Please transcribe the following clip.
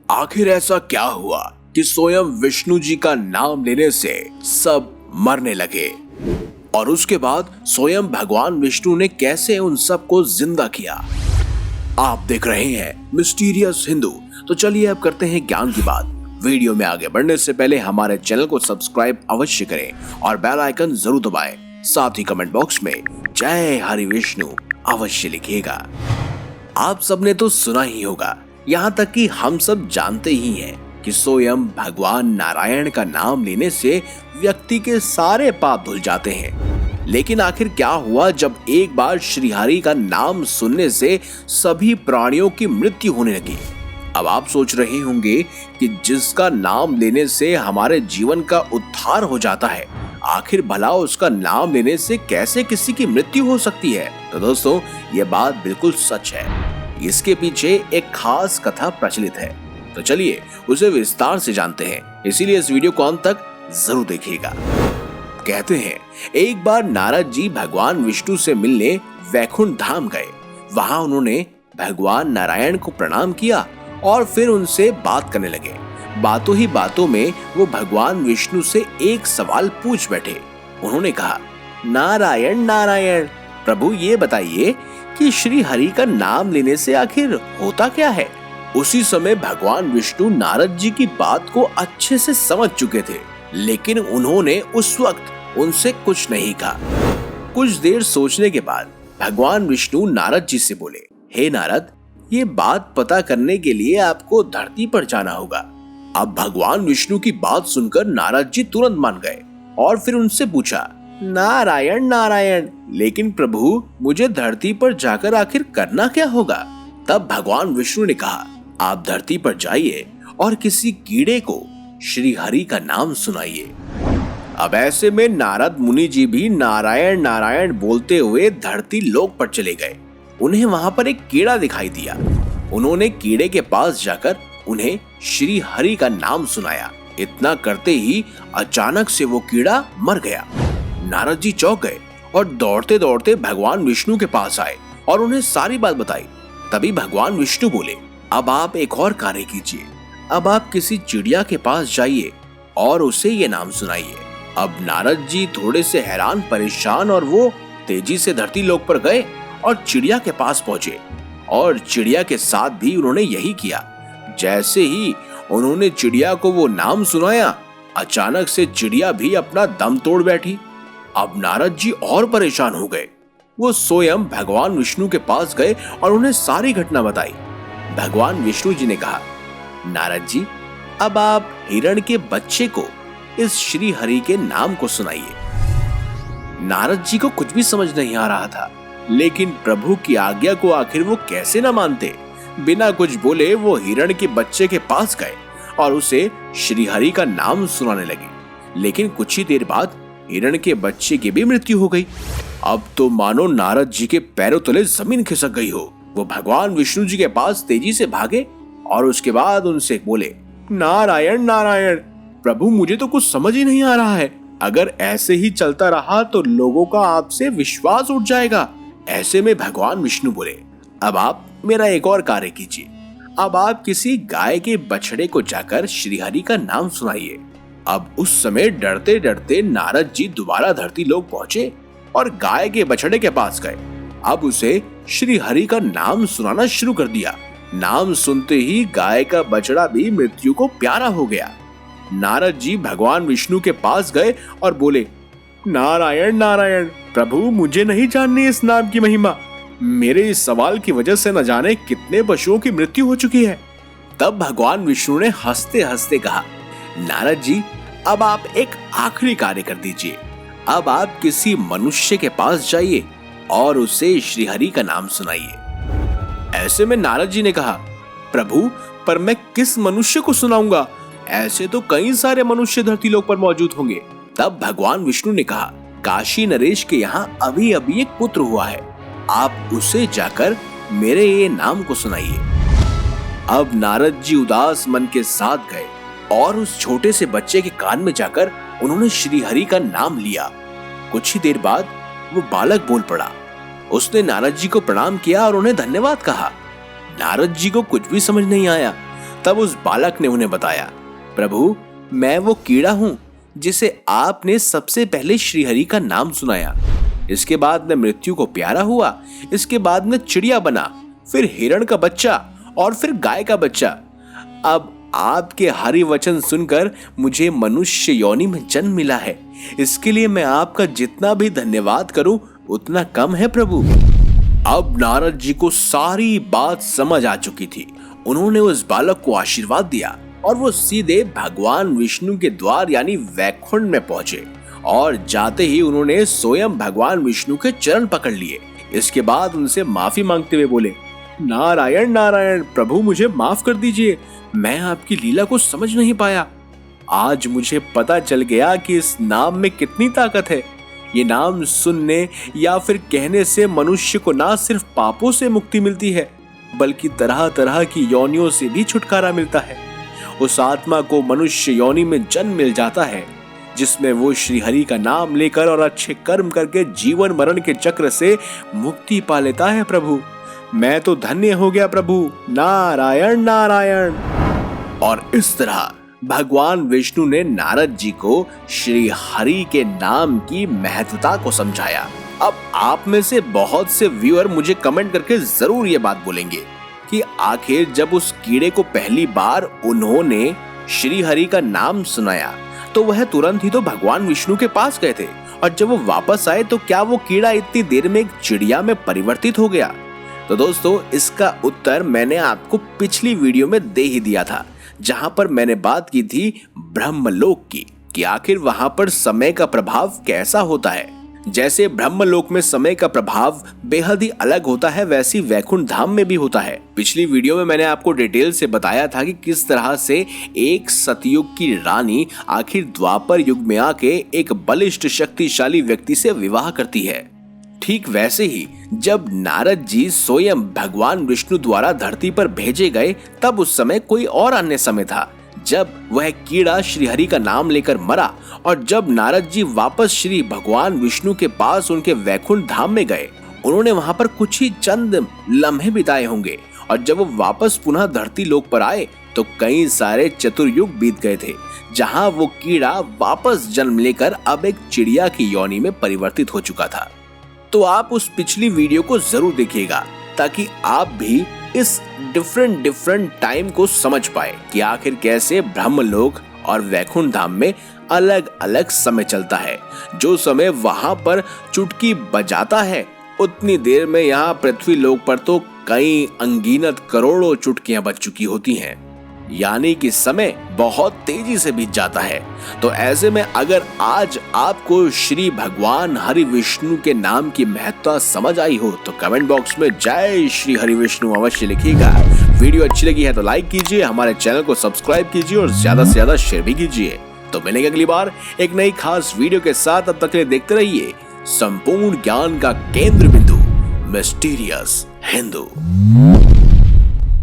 आखिर ऐसा क्या हुआ कि स्वयं विष्णु जी का नाम लेने से सब मरने लगे और उसके बाद स्वयं भगवान विष्णु ने कैसे उन सबको जिंदा किया। आप देख रहे हैं मिस्टीरियस हिंदू। तो चलिए अब करते हैं ज्ञान की बात। वीडियो में आगे बढ़ने से पहले हमारे चैनल को सब्सक्राइब अवश्य करें और बेल आइकन जरूर दबाएं। साथ ही कमेंट बॉक्स में जय हरि विष्णु अवश्य लिखिएगा। आप सबने तो सुना ही होगा, यहाँ तक कि हम सब जानते ही हैं कि स्वयं भगवान नारायण का नाम लेने से व्यक्ति के सारे पाप धुल जाते हैं। लेकिन आखिर क्या हुआ जब एक बार श्रीहरि का नाम सुनने से सभी प्राणियों की मृत्यु होने लगी। अब आप सोच रहे होंगे कि जिसका नाम लेने से हमारे जीवन का उद्धार हो जाता है, आखिर भला उसका नाम लेने से कैसे किसी की मृत्यु हो सकती है। तो दोस्तों, ये बात बिल्कुल सच है। इसके पीछे एक खास कथा प्रचलित है। तो चलिए उसे विस्तार से जानते हैं, इसीलिए इस वीडियो को अंत तक जरूर देखिएगा। कहते हैं एक बार नारद जी भगवान विष्णु से मिलने वैकुंठ धाम गए। वहां उन्होंने भगवान नारायण को प्रणाम किया और फिर उनसे बात करने लगे। बातों ही बातों में वो भगवान विष्णु से एक सवाल पूछ बैठे। उन्होंने कहा, नारायण नारायण, प्रभु ये बताइए कि श्री हरि का नाम लेने से आखिर होता क्या है। उसी समय भगवान विष्णु नारद जी की बात को अच्छे से समझ चुके थे, लेकिन उन्होंने उस वक्त उनसे कुछ नहीं कहा। कुछ देर सोचने के बाद भगवान विष्णु नारद जी से बोले, हे नारद, ये बात पता करने के लिए आपको धरती पर जाना होगा। अब भगवान विष्णु की बात सुनकर नारद जी तुरंत मान गए और फिर उनसे पूछा, नारायण नारायण, लेकिन प्रभु मुझे धरती पर जाकर आखिर करना क्या होगा। तब भगवान विष्णु ने कहा, आप धरती पर जाइए और किसी कीड़े को श्री हरि का नाम सुनाइए। अब ऐसे में नारद मुनि जी भी नारायण नारायण बोलते हुए धरती लोक पर चले गए। उन्हें वहां पर एक कीड़ा दिखाई दिया। उन्होंने कीड़े के पास जाकर उन्हें श्री हरि का नाम सुनाया। इतना करते ही अचानक से वो कीड़ा मर गया। नारद जी चौंक गए और दौड़ते दौड़ते भगवान विष्णु के पास आए और उन्हें सारी बात बताई। तभी भगवान विष्णु बोले, अब आप एक और कार्य कीजिए। अब आप किसी चिड़िया के पास जाइए और उसे ये नाम सुनाइए। अब नारद जी थोड़े से हैरान परेशान और वो तेजी से धरती लोक पर गए और चिड़िया के पास पहुंचे और चिड़िया के साथ भी उन्होंने यही किया। जैसे ही उन्होंने चिड़िया को वो नाम सुनाया, अचानक से चिड़िया भी अपना दम तोड़ बैठी। अब नारद जी और परेशान हो गए। वो स्वयं भगवान विष्णु के पास गए और उन्हें सारी घटना बताई। भगवान विष्णु जी ने कहा, नारद जी, अब आप हिरण के बच्चे को इस श्री हरि के नाम को सुनाइए। नारद जी को कुछ भी समझ नहीं आ रहा था, लेकिन प्रभु की आज्ञा को आखिर वो कैसे न मानते। बिना कुछ बोले वो हिरण के बच्चे के पास गए और उसे श्री हरि का नाम सुनाने लगे। लेकिन कुछ ही देर बाद हिरण के बच्चे की भी मृत्यु हो गई। अब तो मानो नारद जी के पैरों तले जमीन खिसक गई हो। वो भगवान विष्णु जी के पास तेजी से भागे और उसके बाद उनसे बोले, नारायण नारायण, प्रभु मुझे तो कुछ समझ ही नहीं आ रहा है। अगर ऐसे ही चलता रहा तो लोगों का आपसे विश्वास उठ जाएगा। ऐसे में भगवान विष्णु बोले, अब आप मेरा एक और कार्य कीजिए। अब आप किसी गाय के बछड़े को जाकर श्रीहरि का नाम सुनाइए। अब उस समय डरते डरते नारद जी दोबारा धरती लोक पहुंचे और गाय के बछड़े के पास गए। अब उसे श्रीहरि का नाम सुनाना शुरू कर दिया। नाम सुनते ही गाय का बछड़ा भी मृत्यु को प्यारा हो गया। नारद जी भगवान विष्णु के पास गए और बोले, नारायण नारायण, प्रभु मुझे नहीं जाननी इस नाम की महिमा। मेरे इस सवाल की वजह से न जाने कितने पशुओं की मृत्यु हो चुकी है। तब भगवान विष्णु ने हंसते हंसते कहा, नारद जी, अब आप एक आखिरी कार्य कर दीजिए। अब आप किसी मनुष्य के पास जाइए और उसे श्रीहरि का नाम सुनाइए। ऐसे में नारद जी ने कहा, प्रभु पर मैं किस मनुष्य को सुनाऊंगा? ऐसे तो कई सारे मनुष्य धरती लोक पर मौजूद होंगे। तब भगवान विष्णु ने कहा, काशी नरेश के यहाँ अभी अभी एक पुत्र हुआ है, आप उसे जाकर मेरे ये नाम को सुनाइए। अब नारद जी उदास मन के साथ गए और उस छोटे से बच्चे के कान में जाकर उन्होंने श्री हरि का नाम लिया। कुछ ही देर बाद वो बालक बोल पड़ा। उसने नारद जी को प्रणाम किया और उन्हें धन्यवाद कहा। नारद जी को कुछ भी समझ नहीं आया। तब उस बालक ने उन्हें बताया, प्रभु मैं वो कीड़ा हूं जिसे आपने सबसे पहले श्रीहरि का नाम सुनाया। इसके बाद मैं मृत्यु को प्यारा हुआ, इसके बाद मैं चिड़िया बना, फिर हिरण का बच्चा और फिर गाय का बच्चा। अब आपके हरि वचन सुनकर मुझे मनुष्य योनि में जन्म मिला है। इसके लिए मैं आपका जितना भी धन्यवाद करूं उतना कम है प्रभु। अब नारद जी को सारी बात समझ आ चुकी थी। उन्होंने उस बालक को आशीर्वाद दिया और वो सीधे भगवान विष्णु के द्वार यानी वैकुंठ में पहुंचे और जाते ही उन्होंने स्वयं भगवान विष्णु के चरण पकड़ लिए। इसके बाद उनसे माफी मांगते हुए बोले, नारायण नारायण प्रभु मुझे माफ कर दीजिए, मैं आपकी लीला को समझ नहीं पाया। आज मुझे पता चल गया कि इस नाम में कितनी ताकत है। ये नाम सुनने या फिर कहने से मनुष्य को ना सिर्फ पापों से मुक्ति मिलती है बल्कि तरह तरह की योनियों से भी छुटकारा मिलता है। उस आत्मा को मनुष्य योनि में जन्म मिल जाता है जिसमें वो श्री हरि का नाम लेकर और अच्छे कर्म करके जीवन मरण के चक्र से मुक्ति पा लेता है। प्रभु मैं तो धन्य हो गया प्रभु, नारायण नारायण। और इस तरह भगवान विष्णु ने नारद जी को श्री हरि के नाम की महत्वता को समझाया। अब आप में से बहुत से व्यूअर मुझे कमेंट करके जरूर ये बात बोलेंगे कि आखिर जब उस कीड़े को पहली बार उन्होंने श्री हरि का नाम सुनाया तो वह तुरंत ही तो भगवान विष्णु के पास गए थे, और जब वो वापस आए तो क्या वो कीड़ा इतनी देर में एक चिड़िया में परिवर्तित हो गया? तो दोस्तों इसका उत्तर मैंने आपको पिछली वीडियो में दे ही दिया था, जहां पर मैंने बात की थी ब्रह्मलोक की कि आखिर वहां पर समय का प्रभाव कैसा होता है। जैसे ब्रह्मलोक में समय का प्रभाव बेहद ही अलग होता है, वैसी वैकुंठ धाम में भी होता है। पिछली वीडियो में मैंने आपको डिटेल से बताया था कि किस तरह से एक सतयुग की रानी आखिर द्वापर युग में आके एक बलिष्ठ शक्तिशाली व्यक्ति से विवाह करती है। ठीक वैसे ही जब नारद जी स्वयं भगवान विष्णु द्वारा धरती पर भेजे गए तब उस समय कोई और अन्य समय था जब वह कीड़ा श्रीहरि का नाम लेकर मरा, और जब नारद जी वापस श्री भगवान विष्णु के पास उनके वैकुंठ धाम में गए उन्होंने वहां पर कुछ ही चंद लम्हे बिताए होंगे, और जब वो वापस पुनः धरती लोक पर आए तो कई सारे चतुर्युग बीत गए थे, जहां वो कीड़ा वापस जन्म लेकर अब एक चिड़िया की योनि में परिवर्तित हो चुका था। तो आप उस पिछली वीडियो को जरूर देखिएगा ताकि आप भी इस डिफरेंट टाइम को समझ पाए कि आखिर कैसे ब्रह्मलोक और वैकुंठ धाम में अलग अलग समय चलता है। जो समय वहां पर चुटकी बजाता है उतनी देर में यहाँ पृथ्वी लोक पर तो कई अनगिनत करोड़ों चुटकियां बज चुकी होती हैं, यानी कि समय बहुत तेजी से बीत जाता है। तो ऐसे में अगर आज आपको श्री भगवान हरि विष्णु के नाम की महत्ता समझ आई हो तो कमेंट बॉक्स में जय श्री हरि विष्णु अवश्य लिखिएगा। वीडियो अच्छी लगी है तो लाइक कीजिए, हमारे चैनल को सब्सक्राइब कीजिए और ज्यादा से ज्यादा शेयर भी कीजिए। तो मिलेंगे अगली बार एक नई खास वीडियो के साथ, तब तक के लिए देखते रहिए संपूर्ण ज्ञान का केंद्र बिंदु मिस्टीरियस हिंदू।